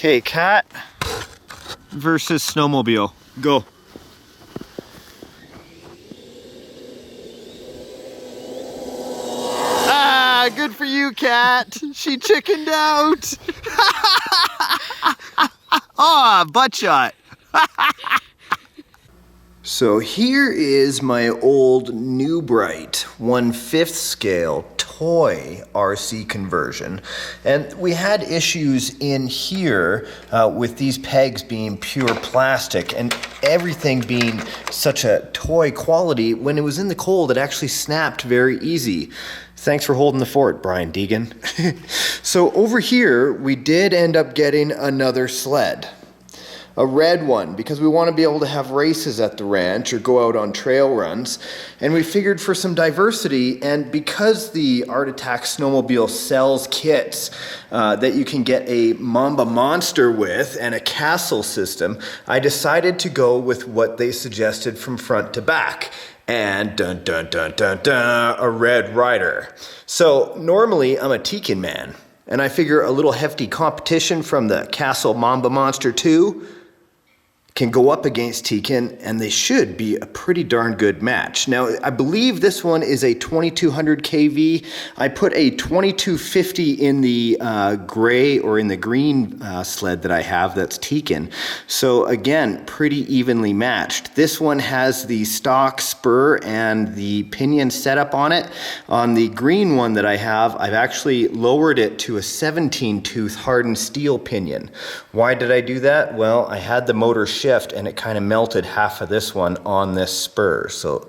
Okay, cat versus snowmobile. Go. Ah, good for you, cat. She chickened out. Ah, butt shot. So here is my old New Bright 1/5 scale toy RC conversion, and we had issues in here with these pegs being pure plastic and everything being such a toy quality. When it was in the cold, it actually snapped very easy. Thanks for holding the fort, Brian Deegan. So over here, we did end up getting another sled. A red one, because we want to be able to have races at the ranch or go out on trail runs. And we figured for some diversity, and because the Art Attack Snowmobile sells kits that you can get a Mamba Monster with and a castle system, I decided to go with what they suggested from front to back. And dun dun dun dun dun, a Red Rider. So normally I'm a Tekin man, and I figure a little hefty competition from the Castle Mamba Monster 2 can go up against Tekin, and they should be a pretty darn good match. Now, I believe this one is a 2200 kV. I put a 2250 in the gray or in the green sled that I have, that's Tekin. So again, pretty evenly matched. This one has the stock spur and the pinion setup on it. On the green one that I have, I've actually lowered it to a 17 tooth hardened steel pinion. Why did I do that? Well, I had the motor shift and it kind of melted half of this one on this spur, so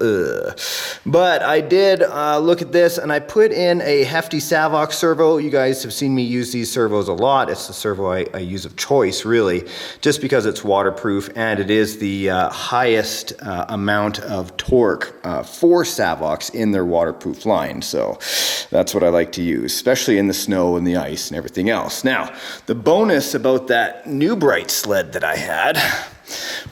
But I did look at this, and I put in a hefty Savox servo. You guys have seen me use these servos a lot. It's the servo I use of choice, really, just because it's waterproof and it is the highest amount of torque for Savox in their waterproof line. So that's what I like to use, especially in the snow and the ice and everything else. Now, the bonus about that New Bright sled that I had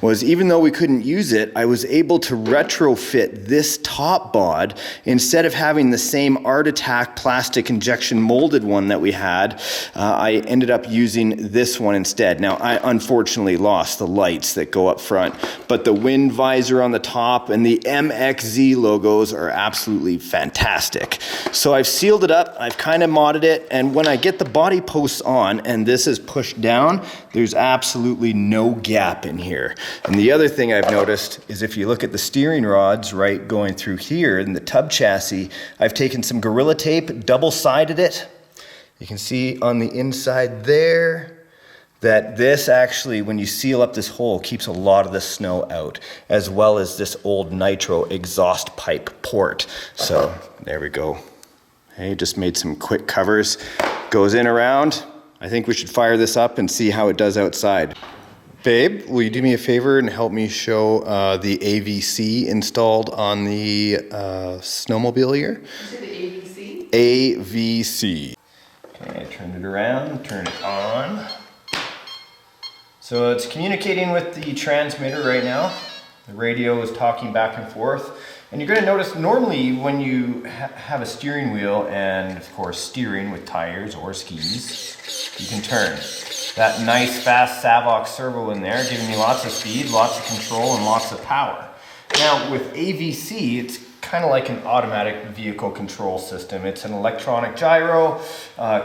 was, even though we couldn't use it, I was able to retrofit this top bod. Instead of having the same Art Attack plastic injection molded one that we had, I ended up using this one instead. Now, I unfortunately lost the lights that go up front, but the wind visor on the top and the MXZ logos are absolutely fantastic. So I've sealed it up, I've kind of modded it, and when I get the body posts on and this is pushed down, there's absolutely no gap in here. And the other thing I've noticed is, if you look at the steering rods right going through here in the tub chassis, I've taken some Gorilla Tape, double-sided it. You can see on the inside there that this actually, when you seal up this hole, keeps a lot of the snow out, as well as this old nitro exhaust pipe port. So there we go. Hey, just made some quick covers. Goes in around. I think we should fire this up and see how it does outside. Babe, will you do me a favor and help me show the AVC installed on the snowmobile here? You said the AVC? AVC. Okay, turn it around, turn it on. So it's communicating with the transmitter right now. The radio is talking back and forth. And you're going to notice, normally when you have a steering wheel and, of course, steering with tires or skis, you can turn. That nice fast Savox servo in there, giving you lots of speed, lots of control, and lots of power. Now with AVC, it's kind of like an automatic vehicle control system. It's an electronic gyro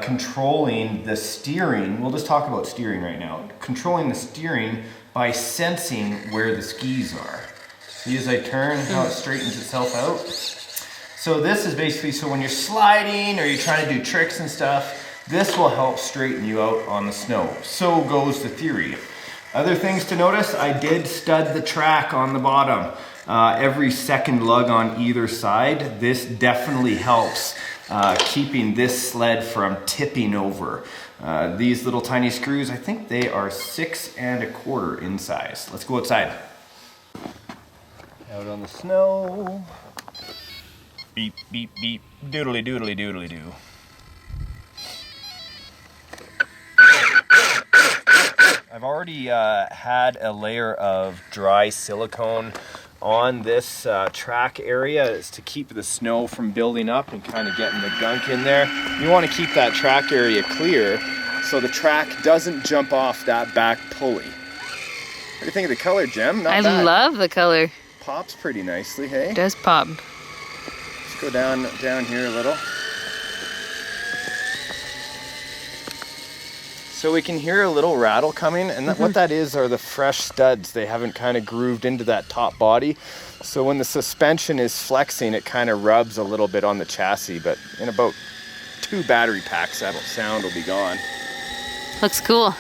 controlling the steering. We'll just talk about steering right now. Controlling the steering by sensing where the skis are. See as I turn, how it straightens itself out? So this is basically, so when you're sliding or you're trying to do tricks and stuff, this will help straighten you out on the snow. So goes the theory. Other things to notice, I did stud the track on the bottom. Every second lug on either side. This definitely helps keeping this sled from tipping over. These little tiny screws, I think they are 6 1/4 in size. Let's go outside. Out on the snow. Beep, beep, beep. Doodly, doodly, doodly, doo. I've already had a layer of dry silicone on this track area. Is to keep the snow from building up and kind of getting the gunk in there. You want to keep that track area clear so the track doesn't jump off that back pulley. What do you think of the color, Jem? Not bad. I love the color. Pops pretty nicely, hey? It does pop. Let's go down here a little. So we can hear a little rattle coming, and what that is are the fresh studs. They haven't kind of grooved into that top body. So when the suspension is flexing, it kind of rubs a little bit on the chassis, but in about 2 battery packs, that sound will be gone. Looks cool.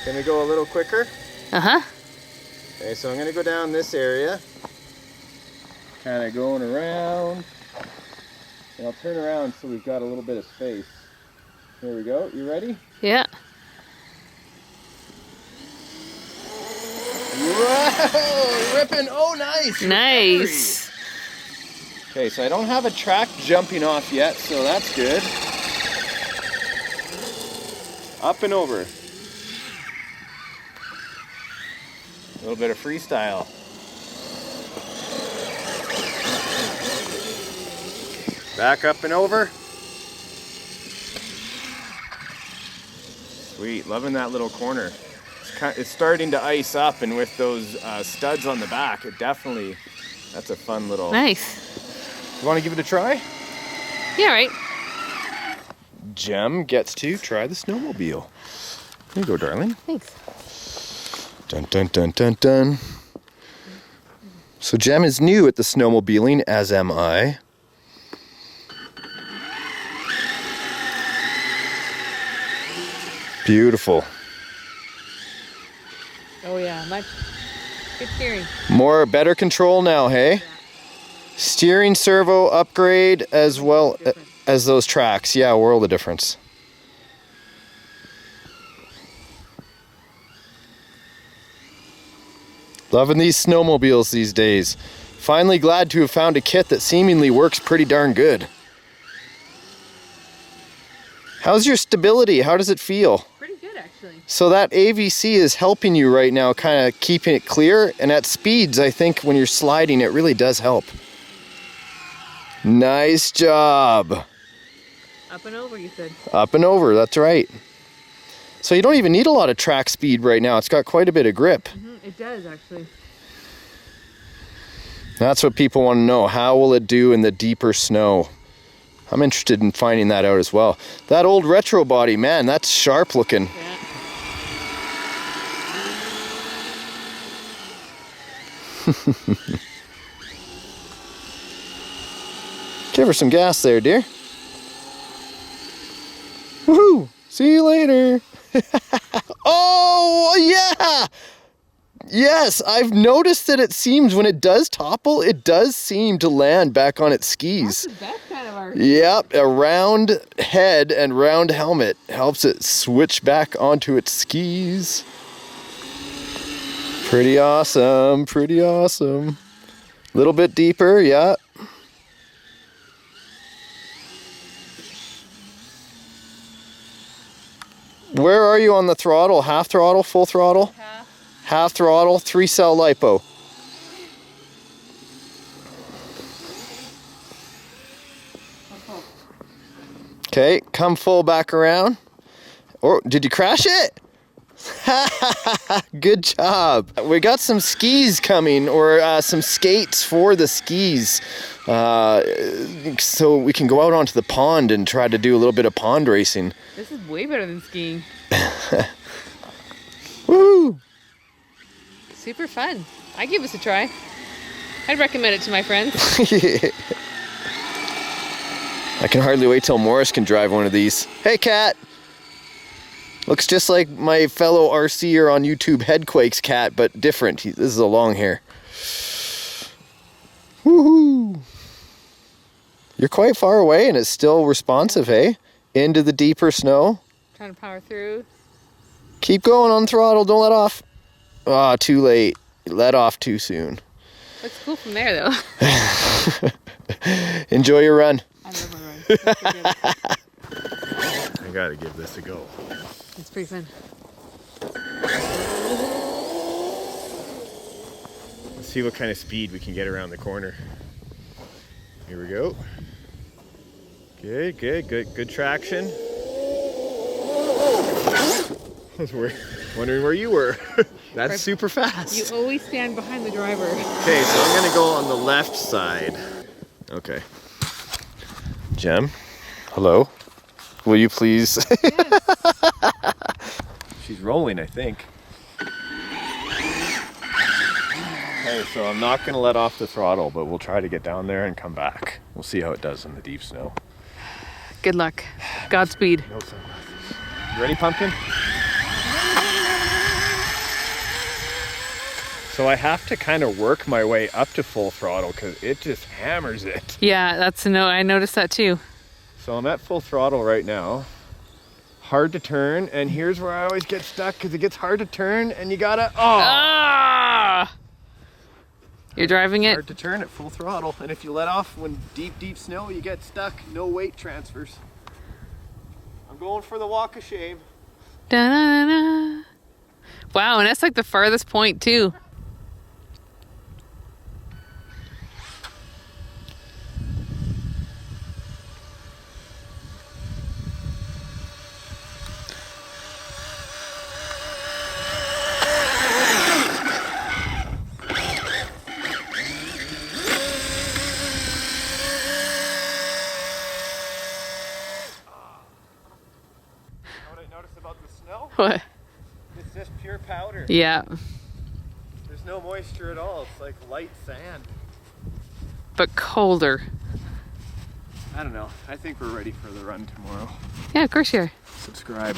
Gonna go a little quicker. Uh-huh. Okay, so I'm gonna go down this area. Kind of going around. And I'll turn around so we've got a little bit of space. Here we go, you ready? Yeah. Whoa, ripping, oh nice! Nice. Okay, so I don't have a track jumping off yet, so that's good. Up and over. A little bit of freestyle. Back up and over. Sweet, loving that little corner. It's starting to ice up, and with those studs on the back, it definitely, that's a fun little... Nice. You want to give it a try? Yeah, right. Jem gets to try the snowmobile. Here you go, darling. Thanks. Dun, dun, dun, dun, dun. So Jem is new at the snowmobiling, as am I. Beautiful. Oh yeah, much good steering. Better control now, hey? Yeah. Steering servo upgrade as well as those tracks. Yeah, world of difference. Loving these snowmobiles these days. Finally glad to have found a kit that seemingly works pretty darn good. How's your stability? How does it feel? Pretty good, actually. So that AVC is helping you right now, kind of keeping it clear. And at speeds, I think when you're sliding, it really does help. Nice job. Up and over, you said. Up and over, that's right. So you don't even need a lot of track speed right now. It's got quite a bit of grip. It does, actually. That's what people want to know. How will it do in the deeper snow? I'm interested in finding that out as well. That old retro body, man, that's sharp looking. Yeah. Give her some gas there, dear. Woohoo! See you later. Oh, yeah! Yes, I've noticed that it seems when it does topple, it does seem to land back on its skis. That's the best kind of art. Yep, a round head and round helmet helps it switch back onto its skis. Pretty awesome, pretty awesome. A little bit deeper, yeah. Where are you on the throttle? Half throttle, full throttle? Half. Half throttle, 3-cell Lipo. Okay, come full back around. Or did you crash it? Good job. We got some skis coming, or some skates for the skis. So we can go out onto the pond and try to do a little bit of pond racing. This is way better than skiing. Woo! Super fun. I give this a try. I'd recommend it to my friends. I can hardly wait till Morris can drive one of these. Hey, cat! Looks just like my fellow RCer on YouTube, Headquake's cat, but different. This is a long hair. Woohoo! You're quite far away and it's still responsive, hey? Into the deeper snow. Trying to power through. Keep going on throttle, don't let off. Ah, too late. Let off too soon. Looks cool from there, though. Enjoy your run. I love my run. That's pretty good. I gotta give this a go. It's pretty fun. Let's see what kind of speed we can get around the corner. Here we go. Good traction. I was wondering where you were. That's super fast. You always stand behind the driver. Okay, so I'm gonna go on the left side. Okay. Jem, hello. Will you please? Yes. She's rolling, I think. Okay, so I'm not gonna let off the throttle, but we'll try to get down there and come back. We'll see how it does in the deep snow. Good luck. Godspeed. No sunglasses. You ready, Pumpkin? So I have to kind of work my way up to full throttle because it just hammers it. Yeah, that's no. I noticed that too. So I'm at full throttle right now. Hard to turn, and here's where I always get stuck because it gets hard to turn and you gotta, Ah! You're driving it? Hard to turn at full throttle, and if you let off when deep snow, you get stuck. No weight transfers. I'm going for the walk of shame. Da-na-na. Wow, and that's like the farthest point too. What I noticed about the snow? What? It's just pure powder. Yeah, There's no moisture at all. It's like light sand. but colder. I don't know. I think we're ready for the run tomorrow. Yeah, of course you are. Subscribe.